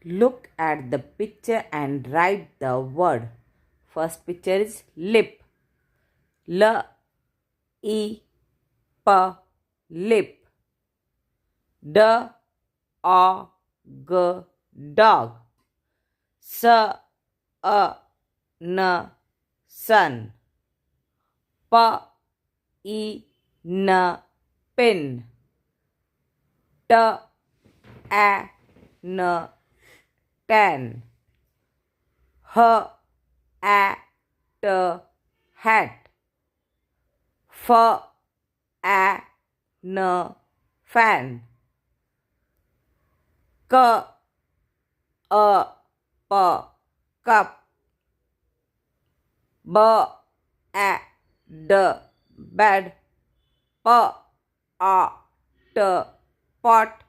Look at the picture and write the word. First picture is lip. L E P lip. D O G dog. S A N sun. P I N pin. T A N tan. H A T hat. F A N fan. K A P cup. B A D bed. P A T pot.